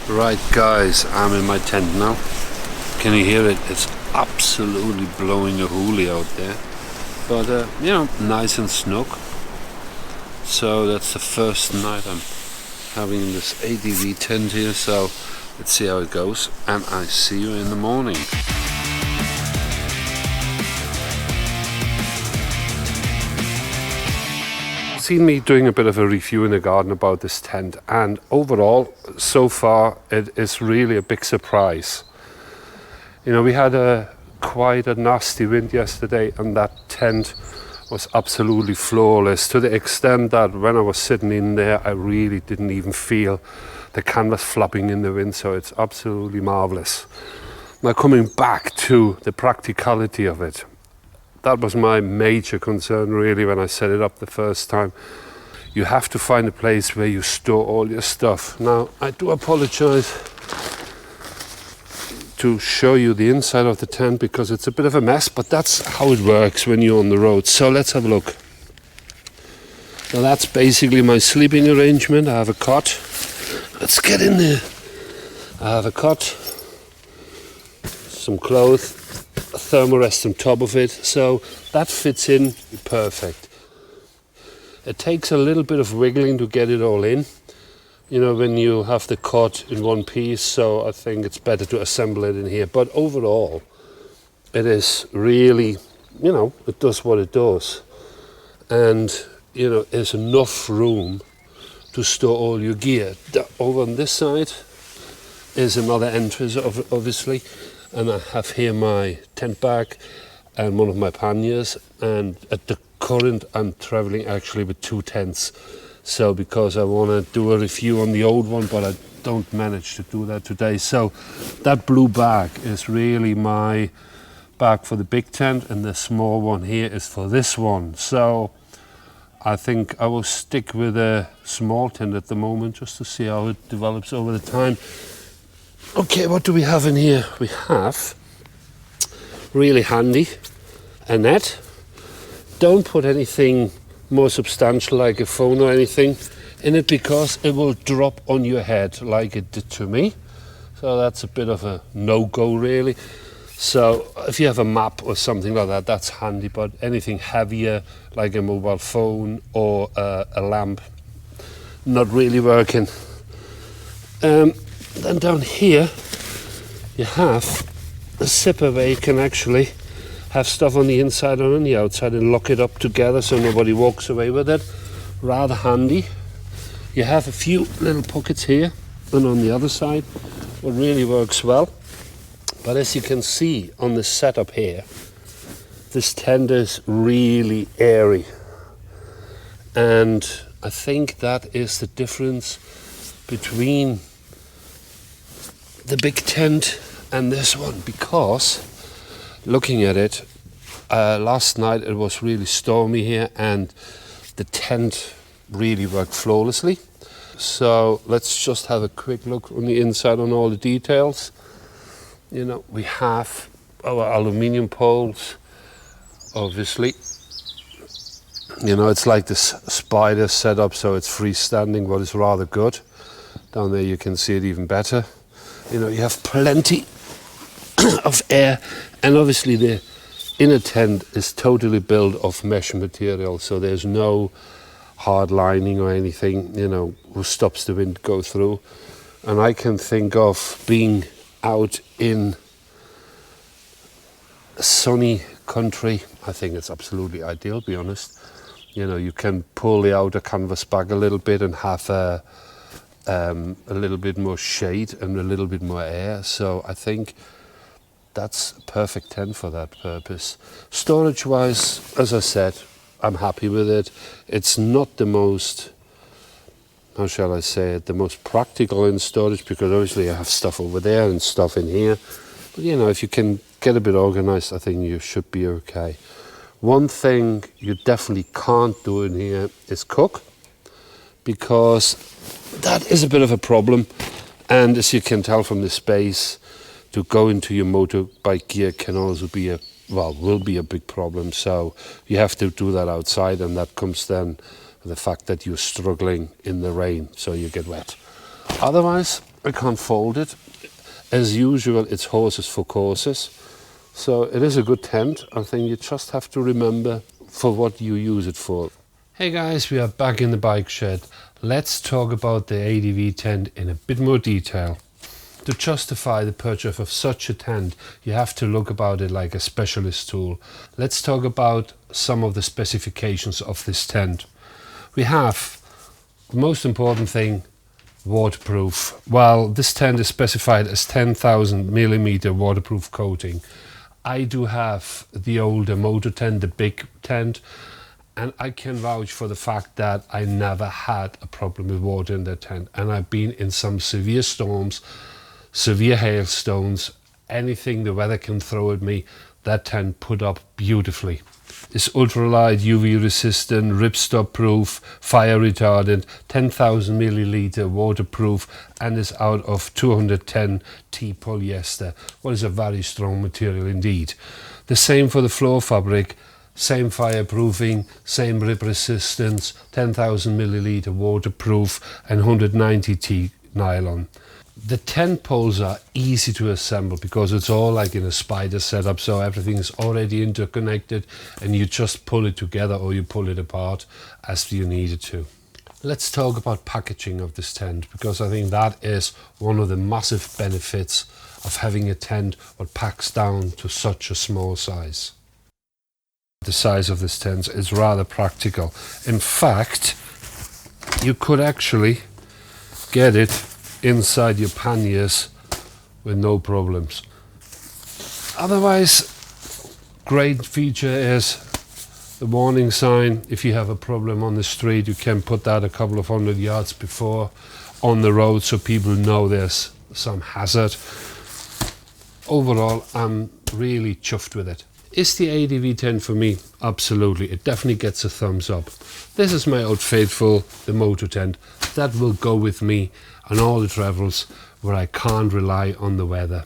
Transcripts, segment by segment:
Right guys, I'm in my tent now. Can you hear it? It's absolutely blowing a hoolie out there. But you know, nice and snug. So that's the first night I'm having this ADV tent here, so let's see how it goes. And I see you in the morning. Seen me doing a bit of a review in the garden about this tent, and overall so far it is really a big surprise. You know, we had quite a nasty wind yesterday and that tent was absolutely flawless, to the extent that when I was sitting in there I really didn't even feel the canvas flapping in the wind, so it's absolutely marvelous. Now, coming back to the practicality of it, that was my major concern really when I set it up the first time. You have to find a place where you store all your stuff. Now, I do apologize to show you the inside of the tent because it's a bit of a mess, but that's how it works when you're on the road. So let's have a look. Now that's basically my sleeping arrangement. I have a cot. Let's get in there. I have a cot, some clothes, a thermarest on top of it, so that fits in perfect. It takes a little bit of wiggling to get it all in, you know, when you have the cot in one piece, so I think it's better to assemble it in here. But overall it is really, you know, it does what it does, and you know, there's enough room to store all your gear. Over on this side is another entrance, obviously, and I have here my tent bag and one of my panniers, and at the current I'm traveling actually with 2 tents, so because I want to do a review on the old one but I don't manage to do that today. So that blue bag is really my bag for the big tent, and the small one here is for this one. So I think I will stick with a small tent at the moment just to see how it develops over the time. Okay, what do we have in here? We have, really handy, a net. Don't put anything more substantial like a phone or anything in it because it will drop on your head like it did to me. So that's a bit of a no-go really. So if you have a map or something like that, that's handy, but anything heavier like a mobile phone or a lamp, not really working. Then down here you have a zipper where you can actually have stuff on the inside and on the outside and lock it up together so nobody walks away with it. Rather handy. You have a few little pockets here and on the other side, what really works well. But as you can see on the setup here, this tent is really airy, and I think that is the difference between the big tent and this one, because looking at it, last night it was really stormy here and the tent really worked flawlessly. So let's just have a quick look on the inside on all the details. You know, we have our aluminium poles, obviously. You know, it's like this spider setup, so it's freestanding, but it's rather good. Down there you can see it even better. You know, you have plenty of air, and obviously the inner tent is totally built of mesh material, so there's no hard lining or anything, you know, who stops the wind go through. And I can think of being out in a sunny country, I think it's absolutely ideal, to be honest. You know, you can pull the outer canvas back a little bit and have a little bit more shade and a little bit more air, so I think that's a perfect tent for that purpose. Storage wise, as I said, I'm happy with it. It's not the most, how shall I say it, the most practical in storage, because obviously I have stuff over there and stuff in here, but you know, if you can get a bit organized, I think you should be okay. One thing you definitely can't do in here is cook, because that is a bit of a problem, and as you can tell from the space, to go into your motorbike gear can also be will be a big problem. So you have to do that outside, and that comes then with the fact that you're struggling in the rain, so you get wet. Otherwise, I can't fold it. As usual, it's horses for courses. So it is a good tent. I think you just have to remember for what you use it for. Hey guys, we are back in the bike shed. Let's talk about the ADV tent in a bit more detail. To justify the purchase of such a tent, you have to look about it like a specialist tool. Let's talk about some of the specifications of this tent. We have the most important thing, waterproof. Well, this tent is specified as 10,000 millimeter waterproof coating. I do have the older motor tent, the big tent, and I can vouch for the fact that I never had a problem with water in that tent. And I've been in some severe storms, severe hailstones, anything the weather can throw at me, that tent put up beautifully. It's ultralight, UV resistant, ripstop proof, fire retardant, 10,000 milliliter waterproof, and is out of 210 T polyester. What is a very strong material indeed. The same for the floor fabric, same fireproofing, same rip resistance, 10,000 milliliter waterproof, and 190 T nylon. The tent poles are easy to assemble because it's all like in a spider setup, so everything is already interconnected and you just pull it together or you pull it apart as you need it to. Let's talk about packaging of this tent, because I think that is one of the massive benefits of having a tent that packs down to such a small size. The size of this tent is rather practical. In fact, you could actually get it inside your panniers with no problems. Otherwise, great feature is the warning sign. If you have a problem on the street, you can put that a couple of 100 yards before on the road so people know there's some hazard. Overall, I'm really chuffed with it. Is the ADV tent for me? Absolutely. It definitely gets a thumbs up. This is my old faithful, the moto tent. That will go with me on all the travels where I can't rely on the weather.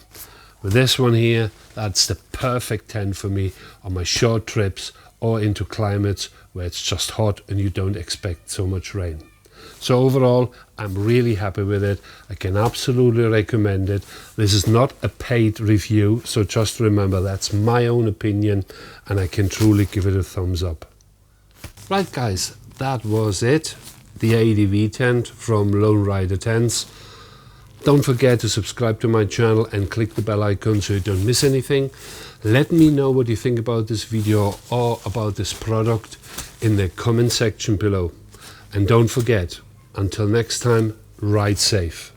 With this one here, that's the perfect tent for me on my short trips or into climates where it's just hot and you don't expect so much rain. So overall, I'm really happy with it. I can absolutely recommend it. This is not a paid review, so just remember that's my own opinion and I can truly give it a thumbs up. Right guys, that was it. The ADV tent from Lone Rider Tents. Don't forget to subscribe to my channel and click the bell icon so you don't miss anything. Let me know what you think about this video or about this product in the comment section below. And don't forget, until next time, ride safe.